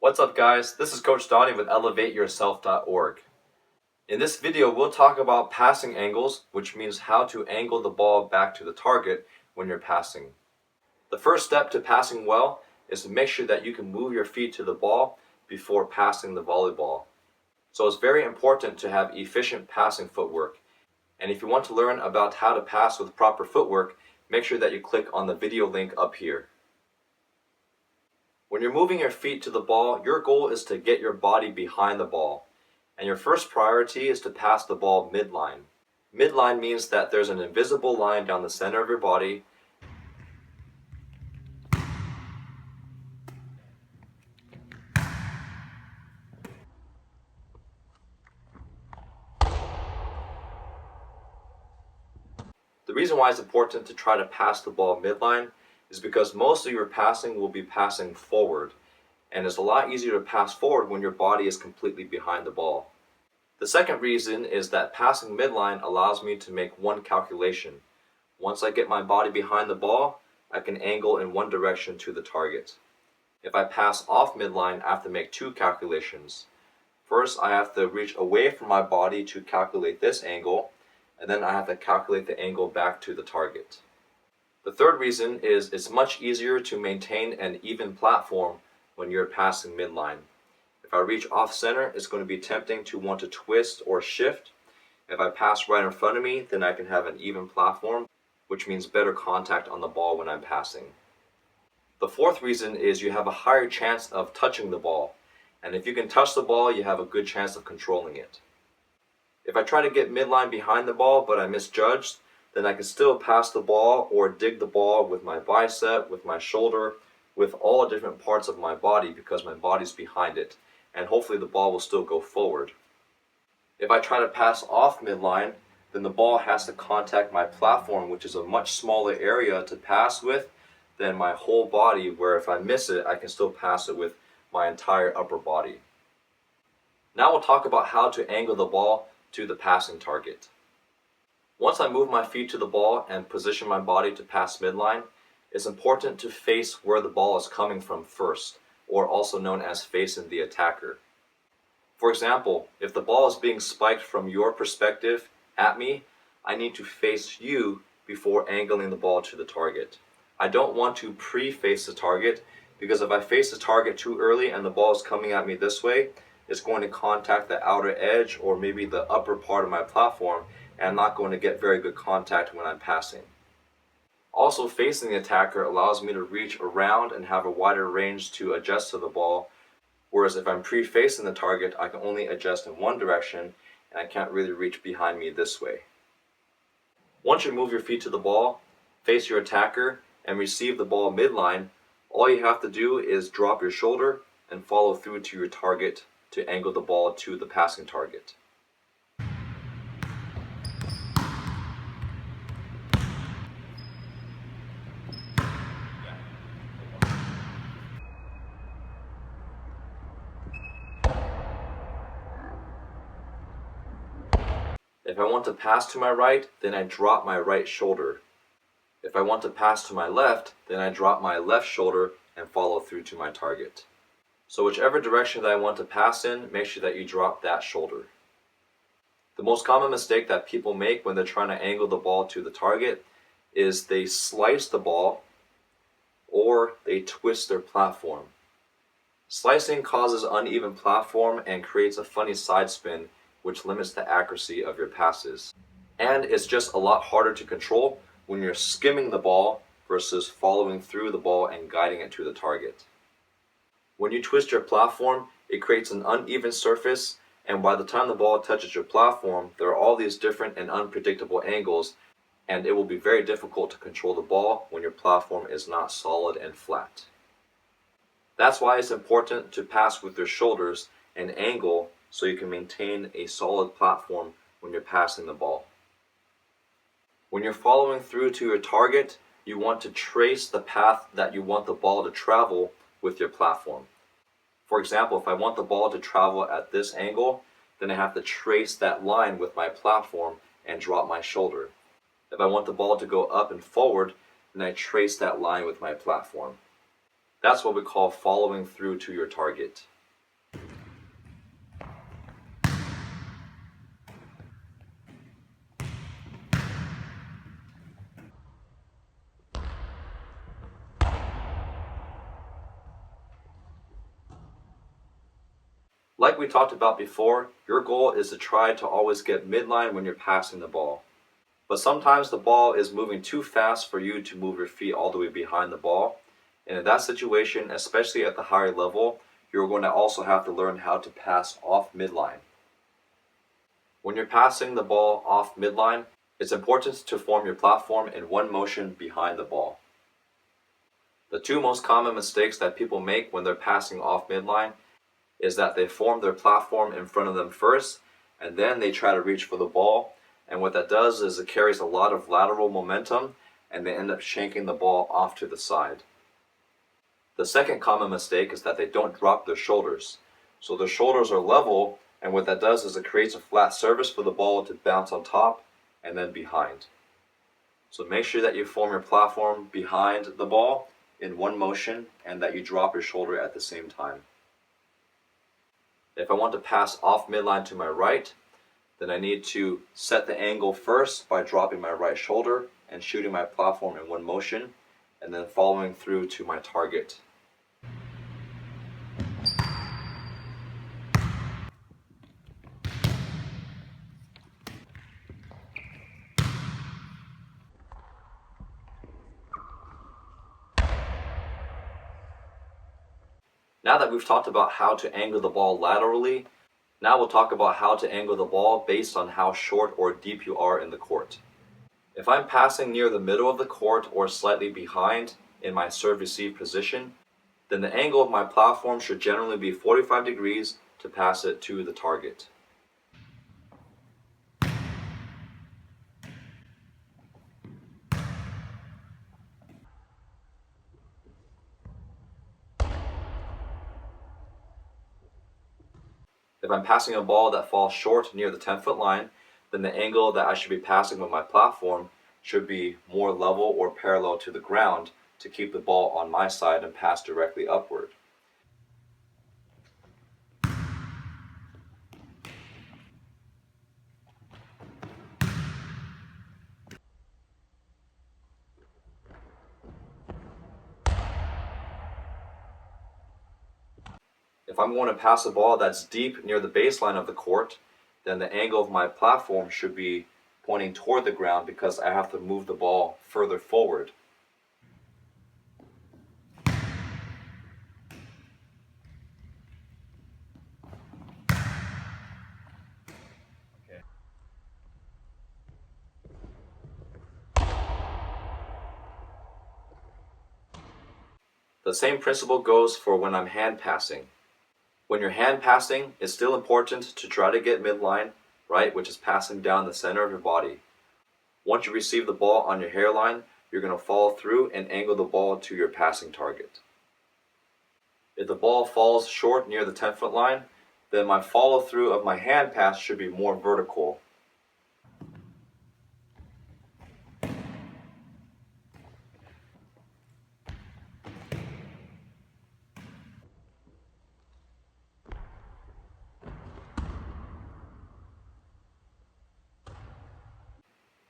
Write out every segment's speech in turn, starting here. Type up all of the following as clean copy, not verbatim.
What's up guys, this is Coach Donnie with ElevateYourself.org. In this video we'll talk about passing angles, which means how to angle the ball back to the target when you're passing. The first step to passing well is to make sure that you can move your feet to the ball before passing the volleyball. So it's very important to have efficient passing footwork. And if you want to learn about how to pass with proper footwork, make sure that you click on the video link up here. When you're moving your feet to the ball, your goal is to get your body behind the ball. And your first priority is to pass the ball midline. Midline means that there's an invisible line down the center of your body. The reason why it's important to try to pass the ball midline is because most of your passing will be passing forward, and it's a lot easier to pass forward when your body is completely behind the ball. The second reason is that passing midline allows me to make one calculation. Once I get my body behind the ball, I can angle in one direction to the target. If I pass off midline, I have to make two calculations. First, I have to reach away from my body to calculate this angle, and then I have to calculate the angle back to the target. The third reason is it's much easier to maintain an even platform when you're passing midline. If I reach off center, it's going to be tempting to want to twist or shift. If I pass right in front of me, then I can have an even platform, which means better contact on the ball when I'm passing. The fourth reason is you have a higher chance of touching the ball, and if you can touch the ball, you have a good chance of controlling it. If I try to get midline behind the ball but I misjudged, then I can still pass the ball or dig the ball with my bicep, with my shoulder, with all different parts of my body because my body's behind it, and hopefully the ball will still go forward. If I try to pass off midline, then the ball has to contact my platform, which is a much smaller area to pass with than my whole body, where if I miss it, I can still pass it with my entire upper body. Now we'll talk about how to angle the ball to the passing target. Once I move my feet to the ball and position my body to pass midline, it's important to face where the ball is coming from first, or also known as facing the attacker. For example, if the ball is being spiked from your perspective at me, I need to face you before angling the ball to the target. I don't want to pre-face the target, because if I face the target too early and the ball is coming at me this way, it's going to contact the outer edge or maybe the upper part of my platform, and I'm not going to get very good contact when I'm passing. Also, facing the attacker allows me to reach around and have a wider range to adjust to the ball, whereas if I'm pre-facing the target, I can only adjust in one direction and I can't really reach behind me this way. Once you move your feet to the ball, face your attacker, and receive the ball midline, all you have to do is drop your shoulder and follow through to your target to angle the ball to the passing target. If I want to pass to my right, then I drop my right shoulder. If I want to pass to my left, then I drop my left shoulder and follow through to my target. So whichever direction that I want to pass in, make sure that you drop that shoulder. The most common mistake that people make when they're trying to angle the ball to the target is they slice the ball or they twist their platform. Slicing causes uneven platform and creates a funny side spin, which limits the accuracy of your passes. And it's just a lot harder to control when you're skimming the ball versus following through the ball and guiding it to the target. When you twist your platform, it creates an uneven surface, and by the time the ball touches your platform, there are all these different and unpredictable angles, and it will be very difficult to control the ball when your platform is not solid and flat. That's why it's important to pass with your shoulders and angle so you can maintain a solid platform when you're passing the ball. When you're following through to your target, you want to trace the path that you want the ball to travel with your platform. For example, if I want the ball to travel at this angle, then I have to trace that line with my platform and drop my shoulder. If I want the ball to go up and forward, then I trace that line with my platform. That's what we call following through to your target. Like we talked about before, your goal is to try to always get midline when you're passing the ball. But sometimes the ball is moving too fast for you to move your feet all the way behind the ball. And in that situation, especially at the higher level, you're going to also have to learn how to pass off midline. When you're passing the ball off midline, it's important to form your platform in one motion behind the ball. The two most common mistakes that people make when they're passing off midline is that they form their platform in front of them first, and then they try to reach for the ball. And what that does is it carries a lot of lateral momentum, and they end up shanking the ball off to the side. The second common mistake is that they don't drop their shoulders. So their shoulders are level, and what that does is it creates a flat surface for the ball to bounce on top and then behind. So make sure that you form your platform behind the ball in one motion and that you drop your shoulder at the same time. If I want to pass off midline to my right, then I need to set the angle first by dropping my right shoulder and shooting my platform in one motion, and then following through to my target. Now that we've talked about how to angle the ball laterally, now we'll talk about how to angle the ball based on how short or deep you are in the court. If I'm passing near the middle of the court or slightly behind in my serve-receive position, then the angle of my platform should generally be 45 degrees to pass it to the target. If I'm passing a ball that falls short near the 10-foot line, then the angle that I should be passing with my platform should be more level or parallel to the ground to keep the ball on my side and pass directly upward. If I'm going to pass a ball that's deep near the baseline of the court, then the angle of my platform should be pointing toward the ground because I have to move the ball further forward. The same principle goes for when I'm hand passing. When you're hand passing, it's still important to try to get midline, right, which is passing down the center of your body. Once you receive the ball on your hairline, you're going to follow through and angle the ball to your passing target. If the ball falls short near the 10-foot line, then my follow through of my hand pass should be more vertical.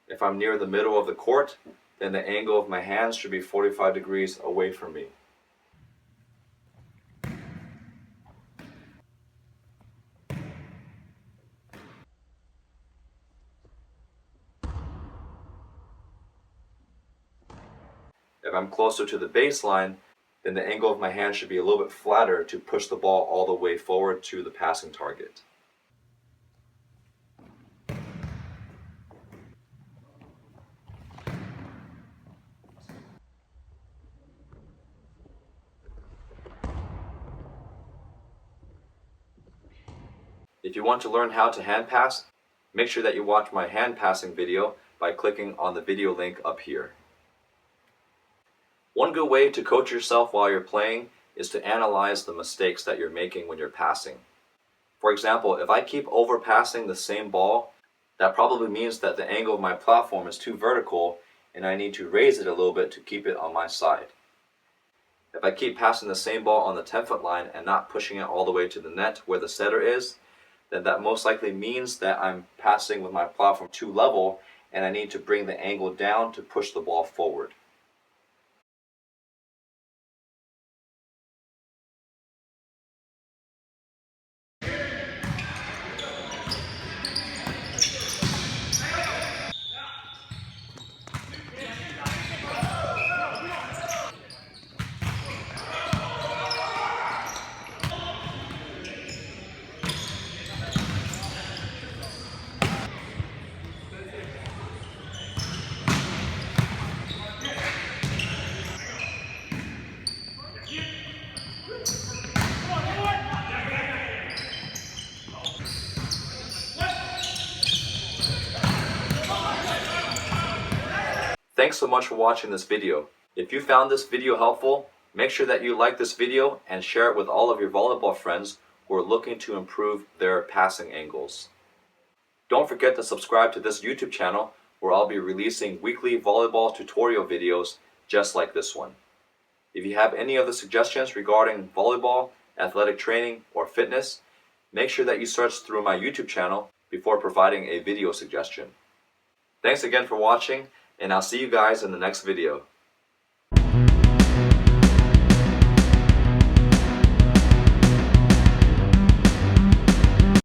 If I'm near the middle of the court, then the angle of my hands should be 45 degrees away from me. If I'm closer to the baseline, then the angle of my hand should be a little bit flatter to push the ball all the way forward to the passing target. If you want to learn how to hand pass, make sure that you watch my hand passing video by clicking on the video link up here. One good way to coach yourself while you're playing is to analyze the mistakes that you're making when you're passing. For example, if I keep overpassing the same ball, that probably means that the angle of my platform is too vertical and I need to raise it a little bit to keep it on my side. If I keep passing the same ball on the 10-foot line and not pushing it all the way to the net where the setter is, then that most likely means that I'm passing with my platform too level and I need to bring the angle down to push the ball forward. Thanks so much for watching this video. If you found this video helpful, make sure that you like this video and share it with all of your volleyball friends who are looking to improve their passing angles. Don't forget to subscribe to this YouTube channel where I'll be releasing weekly volleyball tutorial videos just like this one. If you have any other suggestions regarding volleyball, athletic training, or fitness, make sure that you search through my YouTube channel before providing a video suggestion. Thanks again for watching, and I'll see you guys in the next video.